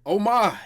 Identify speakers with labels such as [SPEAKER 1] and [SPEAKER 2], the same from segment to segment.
[SPEAKER 1] Oh my,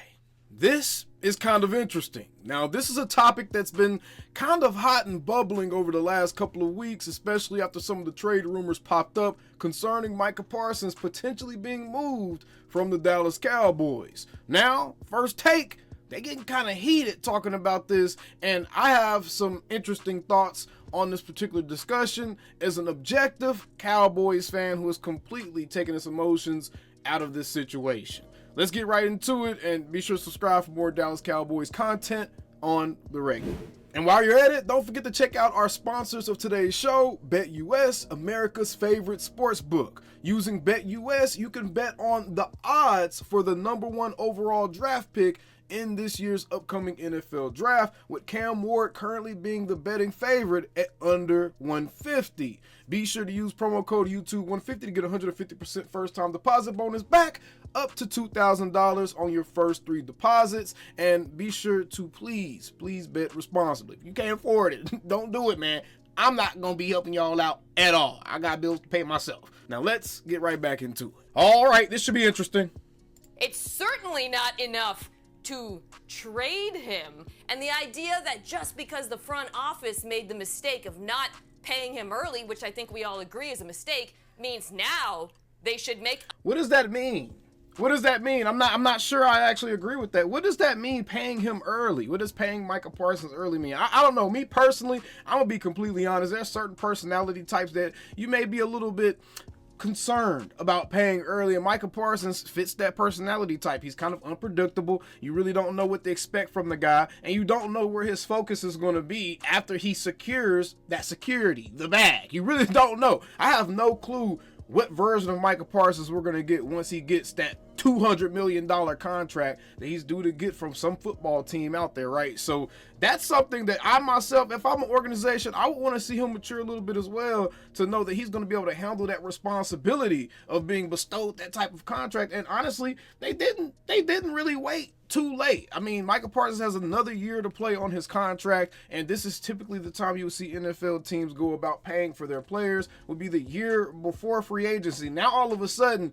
[SPEAKER 1] this is kind of interesting. Now, this is a topic that's been kind of hot and bubbling over the last couple of weeks, especially after some of the trade rumors popped up concerning Micah Parsons potentially being moved from the Dallas Cowboys. Now, First Take, they getting kind of heated talking about this, and I have some interesting thoughts on this particular discussion as an objective Cowboys fan who is completely taking his emotions out of this situation. Let's get right into it, and be sure to subscribe for more Dallas Cowboys content on the regular. And while you're at it, don't forget to check out our sponsors of today's show, BetUS, America's favorite sports book. Using BetUS, you can bet on the odds for the #1 overall draft pick in this year's upcoming NFL draft, with Cam Ward currently being the betting favorite at under 150. Be sure to use promo code YouTube150 to get 150% first-time deposit bonus back up to $2,000 on your first 3 deposits. And be sure to please bet responsibly. If you can't afford it, don't do it, man. I'm not going to be helping y'all out at all. I got bills to pay myself. Now let's get right back into it. All right, this should be interesting.
[SPEAKER 2] It's certainly not enough to trade him, and the idea that just because the front office made the mistake of not paying him early, which I think we all agree is a mistake, means now they should make.
[SPEAKER 1] What does that mean? What does that mean? I'm not sure I actually agree with that. What does that mean, paying him early? What does paying Micah Parsons early mean? I don't know. Me personally, I'm gonna be completely honest. There's certain personality types that you may be a little bit concerned about paying early, and Micah Parsons fits that personality type. He's kind of unpredictable. You really don't know what to expect from the guy, and you don't know where his focus is going to be after he secures that security, the bag. You really don't know. I have no clue what version of Micah Parsons we're going to get once he gets that $200 million contract that he's due to get from some football team out there, right? So that's something that I myself, if I'm an organization, I would want to see him mature a little bit as well, to know that he's going to be able to handle that responsibility of being bestowed that type of contract. And honestly, they didn't really wait too late. I mean, Micah Parsons has another year to play on his contract, and this is typically the time you will see NFL teams go about paying for their players, would be the year before free agency. Now all of a sudden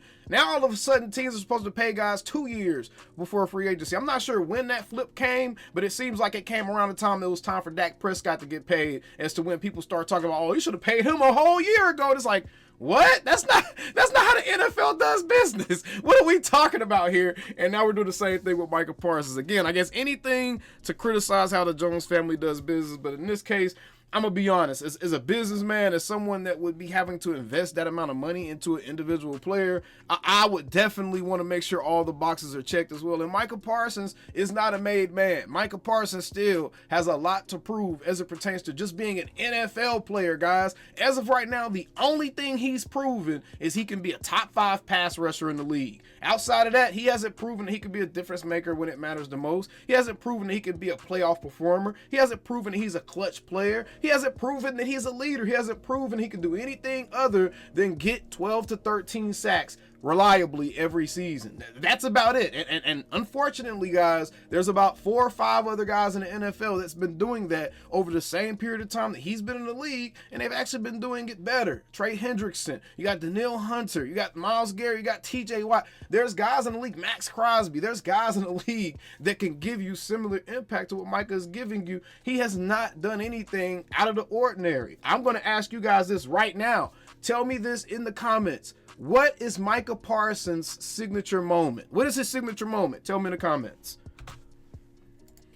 [SPEAKER 1] teams are supposed to pay guys 2 years before free agency. I'm not sure when that flip came, but it seems like it came around the time it was time for Dak Prescott to get paid, as to when people start talking about, oh, you should have paid him a whole year ago. It's like, what? That's not how the NFL does business. What are we talking about here? And now we're doing the same thing with Micah Parsons. Again, I guess anything to criticize how the Jones family does business, but in this case, I'm going to be honest, as a businessman, as someone that would be having to invest that amount of money into an individual player, I would definitely want to make sure all the boxes are checked as well. And Micah Parsons is not a made man. Micah Parsons still has a lot to prove as it pertains to just being an NFL player, guys. As of right now, the only thing he's proven is he can be a top 5 pass rusher in the league. Outside of that, he hasn't proven that he can be a difference maker when it matters the most. He hasn't proven that he can be a playoff performer. He hasn't proven that he's a clutch player. He hasn't proven that he's a leader. He hasn't proven he can do anything other than get 12 to 13 sacks reliably every season. That's about it. And unfortunately, guys, there's about 4 or 5 other guys in the NFL that's been doing that over the same period of time that he's been in the league, and they've actually been doing it better. Trey Hendrickson, you got Danielle Hunter, you got Myles Garrett, you got TJ Watt. There's guys in the league, Max Crosby, there's guys in the league that can give you similar impact to what Micah is giving you. He has not done anything out of the ordinary. I'm going to ask you guys this right now. Tell me this in the comments. What is Micah Parsons' signature moment? What is his signature moment? Tell me in the comments.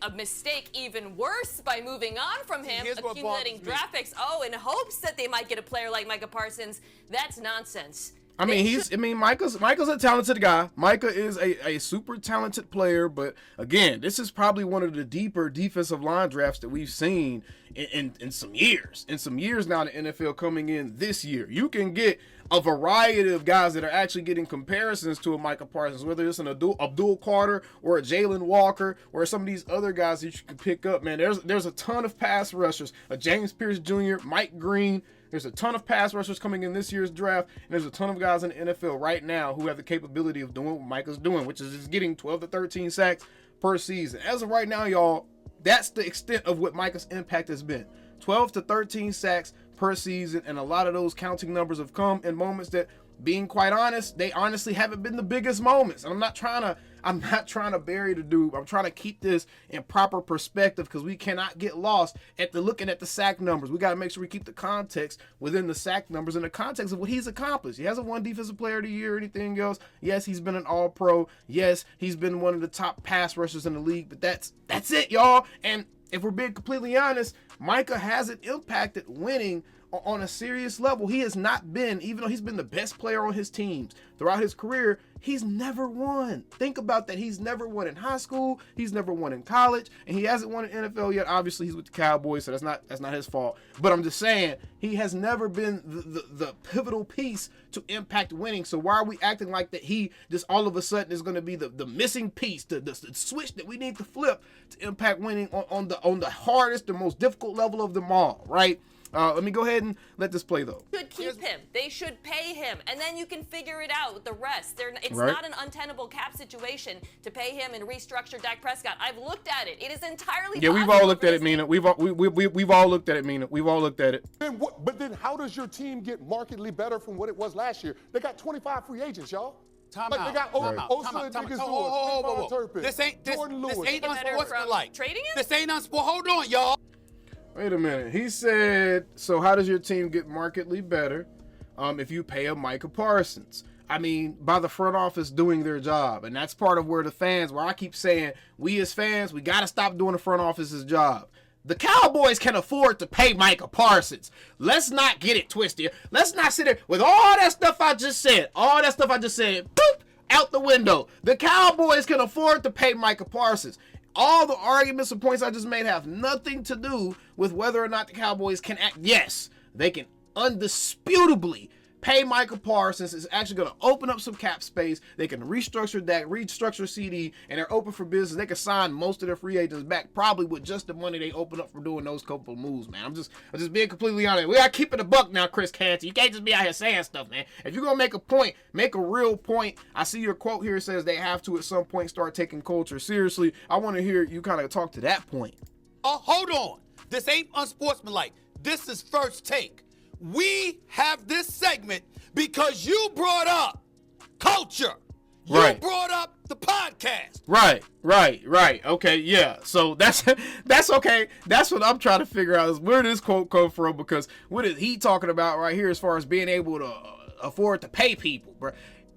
[SPEAKER 2] A mistake even worse by moving on from him, accumulating draft picks, in hopes that they might get a player like Micah Parsons. That's nonsense.
[SPEAKER 1] I mean, Micah's a talented guy. Micah is a super talented player, but again, this is probably one of the deeper defensive line drafts that we've seen in some years. In some years now, the NFL coming in this year. You can get a variety of guys that are actually getting comparisons to a Micah Parsons, whether it's an Abdul Carter or a Jalen Walker or some of these other guys that you can pick up, man. There's a ton of pass rushers, a James Pierce Jr., Mike Green. There's a ton of pass rushers coming in this year's draft, and there's a ton of guys in the NFL right now who have the capability of doing what Micah's doing, which is just getting 12 to 13 sacks per season. As of right now, y'all, that's the extent of what Micah's impact has been. 12 to 13 sacks per season, and a lot of those counting numbers have come in moments that, being quite honest, they honestly haven't been the biggest moments. And I'm not trying I'm not trying to bury the dude. I'm trying to keep this in proper perspective because we cannot get lost at looking at the sack numbers. We got to make sure we keep the context within the sack numbers in the context of what he's accomplished. He hasn't won Defensive Player of the Year or anything else. Yes, he's been an All-Pro. Yes, he's been one of the top pass rushers in the league, but that's it, y'all. And if we're being completely honest, Micah hasn't impacted winning on a serious level. He has not been, even though he's been the best player on his teams throughout his career, he's never won. Think about that. He's never won in high school. He's never won in college, and he hasn't won in NFL yet. Obviously, he's with the Cowboys, so that's not his fault. But I'm just saying, he has never been the pivotal piece to impact winning. So why are we acting like that he just all of a sudden is going to be the missing piece, the switch that we need to flip to impact winning on the hardest, the most difficult level of them all, right? Let me go ahead and let this play, though.
[SPEAKER 2] Should keep him. They should pay him, and then you can figure it out with the rest. It's
[SPEAKER 1] Right.
[SPEAKER 2] not an untenable cap situation to pay him and restructure Dak Prescott. I've looked at it. It is entirely
[SPEAKER 1] Yeah, we've all looked at it, Mina. We've all looked at it, Mina. We've all looked at it.
[SPEAKER 3] But then how does your team get markedly better from what it was last year? They got 25 free agents, y'all.
[SPEAKER 4] Time
[SPEAKER 3] Like
[SPEAKER 4] out.
[SPEAKER 3] they got Osa and Turpin,
[SPEAKER 4] This ain't unsportsmanlike.
[SPEAKER 2] Trading him?
[SPEAKER 4] This ain't unsportsmanlike. Hold on, y'all.
[SPEAKER 1] Wait a minute. He said, so how does your team get markedly better if you pay a Micah Parsons? I mean, by the front office doing their job. And that's part of where I keep saying, we as fans, we got to stop doing the front office's job. The Cowboys can afford to pay Micah Parsons. Let's not get it twisted. Let's not sit there with all that stuff I just said. Boop, out the window. The Cowboys can afford to pay Micah Parsons. All the arguments and points I just made have nothing to do with whether or not the Cowboys can act. Yes, they can undisputably pay Micah Parsons. It's actually going to open up some cap space. They can restructure that, restructure CD, and they're open for business. They can sign most of their free agents back, probably with just the money they open up for doing those couple of moves, man. I'm just being completely honest. We got to keep it a buck now, Chris Canty. You can't just be out here saying stuff, man. If you're going to make a point, make a real point. I see your quote here says they have to at some point start taking culture seriously. I want to hear you kind of talk to that point.
[SPEAKER 4] Hold on. This ain't unsportsmanlike. This is First Take. We have this segment because you brought up culture. You
[SPEAKER 1] Right.
[SPEAKER 4] brought up the podcast.
[SPEAKER 1] Right. Okay, yeah. So that's okay. That's what I'm trying to figure out is where did this quote come from, because what is he talking about right here as far as being able to afford to pay people,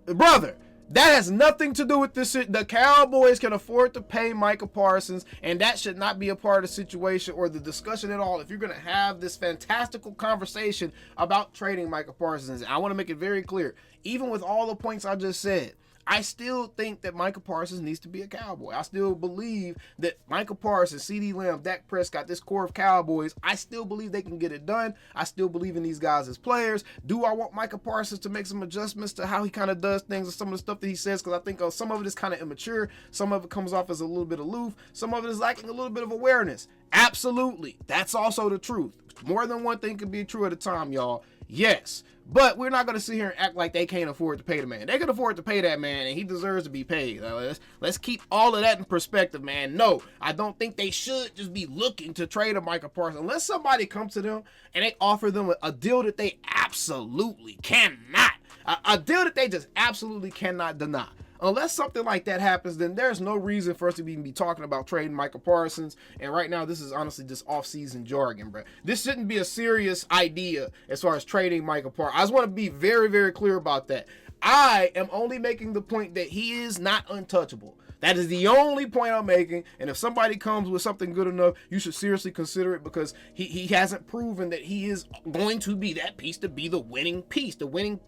[SPEAKER 1] brother? That has nothing to do with this. The Cowboys can afford to pay Micah Parsons, and that should not be a part of the situation or the discussion at all. If you're going to have this fantastical conversation about trading Micah Parsons, I want to make it very clear, even with all the points I just said, I still think that Micah Parsons needs to be a Cowboy. I still believe that Micah Parsons, CeeDee Lamb, Dak Prescott, this core of Cowboys, I still believe they can get it done. I still believe in these guys as players. Do I want Micah Parsons to make some adjustments to how he kind of does things and some of the stuff that he says? Because I think some of it is kind of immature. Some of it comes off as a little bit aloof. Some of it is lacking a little bit of awareness. Absolutely. That's also the truth. More than one thing can be true at a time, y'all. Yes. But we're not going to sit here and act like they can't afford to pay the man. They can afford to pay that man, and he deserves to be paid. Let's keep all of that in perspective, man. No, I don't think they should just be looking to trade a Micah Parsons. Unless somebody comes to them and they offer them a deal that they absolutely cannot. A deal that they just absolutely cannot deny. Unless something like that happens, then there's no reason for us to even be talking about trading Micah Parsons. And right now, this is honestly just off-season jargon, bro. This shouldn't be a serious idea as far as trading Micah Parsons. I just want to be very, very clear about that. I am only making the point that he is not untouchable. That is the only point I'm making. And if somebody comes with something good enough, you should seriously consider it, because he hasn't proven that he is going to be that piece to be the winning piece, the winning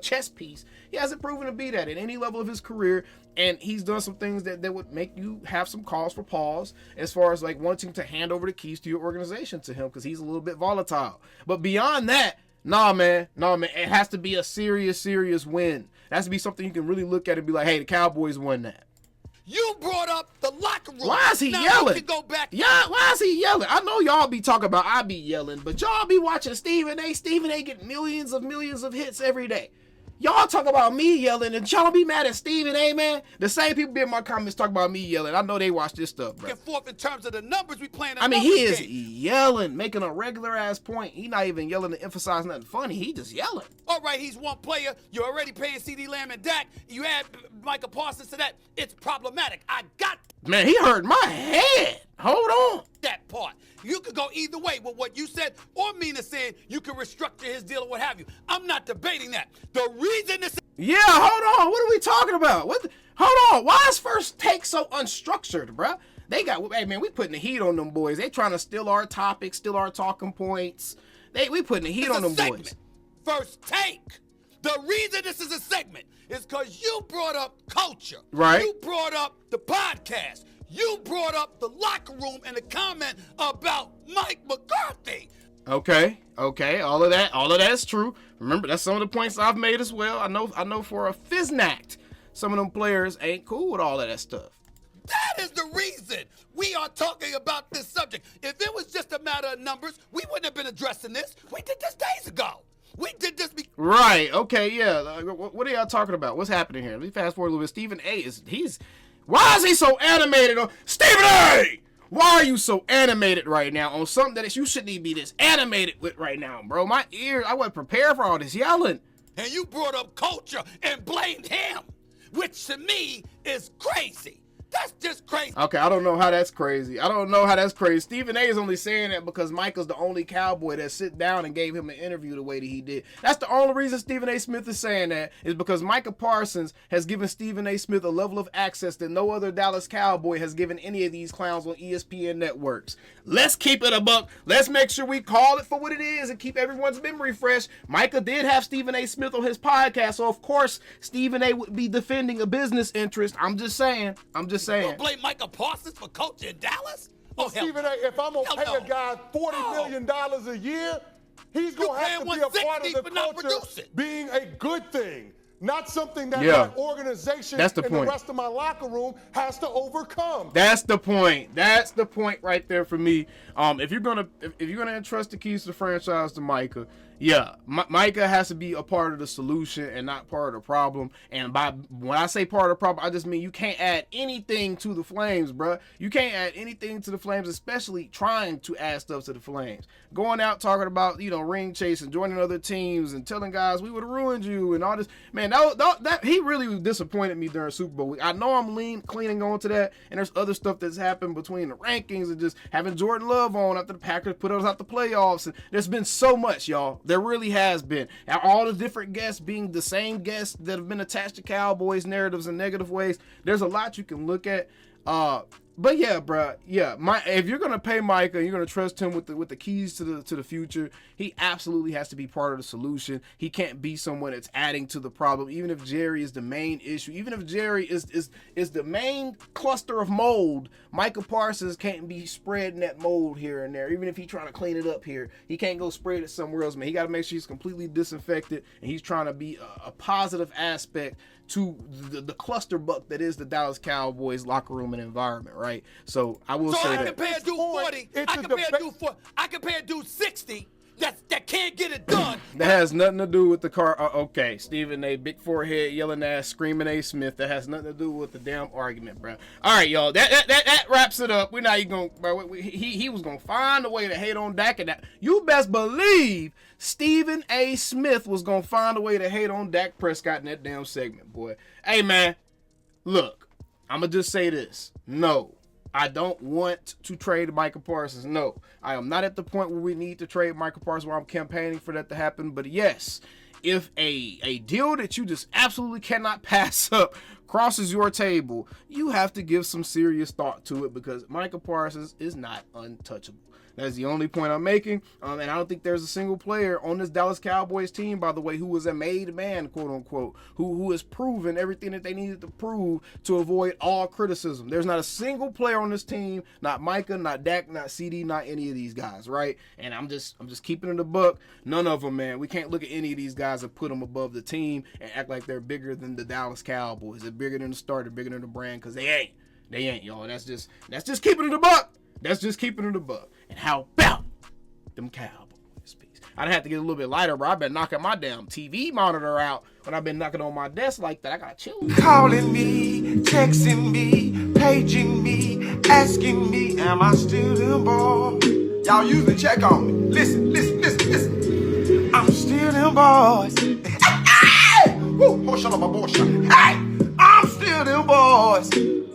[SPEAKER 1] chess piece. He hasn't proven to be that at any level of his career. And he's done some things that would make you have some cause for pause as far as like wanting to hand over the keys to your organization to him, because he's a little bit volatile. But beyond that, nah, man. It has to be a serious win. It has to be something you can really look at and be like, hey, the Cowboys won that.
[SPEAKER 4] You brought up the locker room.
[SPEAKER 1] Why is he
[SPEAKER 4] now
[SPEAKER 1] yelling?
[SPEAKER 4] We can go back.
[SPEAKER 1] Yeah, why is he yelling? I know y'all be talking about I be yelling, but y'all be watching Stephen A. Stephen A. get millions of hits every day. Y'all talk about me yelling, and y'all be mad at Stephen A, man. The same people be in my comments talk about me yelling. I know they watch this stuff, bro.
[SPEAKER 4] And forth in terms of the numbers we playing.
[SPEAKER 1] I mean, he is yelling, making a regular ass point. He not even yelling to emphasize nothing funny. He just yelling.
[SPEAKER 4] All right, he's one player. You're already paying CD Lamb and Dak. You add Micah Parsons to that. It's problematic. I got
[SPEAKER 1] Man, he hurt my head. Hold on.
[SPEAKER 4] that part. You could go either way with what you said, or Mina saying you can restructure his deal or what have you. I'm not debating that. The reason this.
[SPEAKER 1] Yeah, hold on. What are we talking about? Hold on. Why is First Take so unstructured, bruh? They got, hey man, we putting the heat on them boys. They trying to steal our topics, steal our talking points. We putting the heat on them boys.
[SPEAKER 4] First Take. The reason this is a segment is because you brought up culture.
[SPEAKER 1] Right.
[SPEAKER 4] You brought up the podcast. You brought up the locker room and the comment about Mike McCarthy.
[SPEAKER 1] Okay. All of that is true. Remember, that's some of the points I've made as well. I know for a fiznact, some of them players ain't cool with all of that stuff.
[SPEAKER 4] That is the reason we are talking about this subject. If it was just a matter of numbers, we wouldn't have been addressing this. We did this days ago. We did this.
[SPEAKER 1] Right. Okay. Yeah. What are y'all talking about? What's happening here? Let me fast forward a little bit. Stephen A. Why is he so animated? Stephen A. Why are you so animated right now on something that you shouldn't even be this animated with right now, bro? My ears, I wasn't prepared for all this yelling.
[SPEAKER 4] And you brought up culture and blamed him, which to me is crazy. That's just crazy.
[SPEAKER 1] Okay, I don't know how that's crazy. Stephen A is only saying that because Micah's the only Cowboy that sit down and gave him an interview the way that he did. That's the only reason Stephen A. Smith is saying that, is because Micah Parsons has given Stephen A. Smith a level of access that no other Dallas Cowboy has given any of these clowns on ESPN networks. Let's keep it a buck. Let's make sure we call it for what it is and keep everyone's memory fresh. Micah did have Stephen A. Smith on his podcast, so of course Stephen A. would be defending a business interest. I'm just saying.
[SPEAKER 4] You blame Micah Parsons for coaching in Dallas?
[SPEAKER 3] Well, Stephen A., if I'm going to pay a guy $40 million a year, he's going to have to be a part of the culture being a good thing, not something that my organization and the rest of my locker room has to overcome.
[SPEAKER 1] That's the point. That's the point right there for me. If you're gonna entrust the keys to the franchise to Micah, Micah has to be a part of the solution and not part of the problem. And when I say part of the problem, I just mean you can't add anything to the Flames, bro. You can't add anything to the Flames, especially trying to add stuff to the Flames. Going out talking about, ring chasing, joining other teams, and telling guys we would have ruined you and all this. Man, that he really disappointed me during Super Bowl week. I know I'm cleaning on to that, and there's other stuff that's happened between the rankings and just having Jordan Love on after the Packers put us out the playoffs. And there's been so much, y'all. There really has been. And all the different guests being the same guests that have been attached to Cowboys narratives in negative ways. There's a lot you can look at. But yeah, bro. Yeah, if you're gonna pay Micah, you're gonna trust him with the keys to the future. He absolutely has to be part of the solution. He can't be someone that's adding to the problem. Even if Jerry is the main issue, even if Jerry is the main cluster of mold, Micah Parsons can't be spreading that mold here and there. Even if he's trying to clean it up here, he can't go spread it somewhere else, man. He got to make sure he's completely disinfected, and he's trying to be a positive aspect to the clusterbuck that is the Dallas Cowboys locker room and environment, right? So I will say
[SPEAKER 4] I
[SPEAKER 1] that.
[SPEAKER 4] compare dude 40. I compare dude 60. That can't get it done.
[SPEAKER 1] That has nothing to do with the car. Okay, Stephen A. Big forehead, yelling ass, screaming A. Smith. That has nothing to do with the damn argument, bro. All right, y'all. That wraps it up. We're not even gonna. Bro, he was gonna find a way to hate on Dak, and that you best believe Stephen A. Smith was gonna find a way to hate on Dak Prescott in that damn segment, boy. Hey, man. Look, I'ma just say this. No. I don't want to trade Micah Parsons. No, I am not at the point where we need to trade Micah Parsons, where I'm campaigning for that to happen. But yes, if a deal that you just absolutely cannot pass up crosses your table, you have to give some serious thought to it, because Micah Parsons is not untouchable. That's the only point I'm making. And I don't think there's a single player on this Dallas Cowboys team, by the way, who is a made man, quote unquote, who has proven everything that they needed to prove to avoid all criticism. There's not a single player on this team, not Micah, not Dak, not CD, not any of these guys, right? And I'm just keeping it a buck. None of them, man. We can't look at any of these guys and put them above the team and act like they're bigger than the Dallas Cowboys. They're bigger than the starter, bigger than the brand, because they ain't. They ain't, y'all. That's just keeping it a buck. That's just keeping it a buck. And how about them Cowboys? Peace. I'd have to get a little bit lighter, bro. I've been knocking my damn TV monitor out when I've been knocking on my desk like that. I gotta chill.
[SPEAKER 5] Calling me, texting me, paging me, asking me, am I still them boys? Y'all usually check on me. Listen. I'm still them boys. Hey! Woo! Hey! I'm still them boys.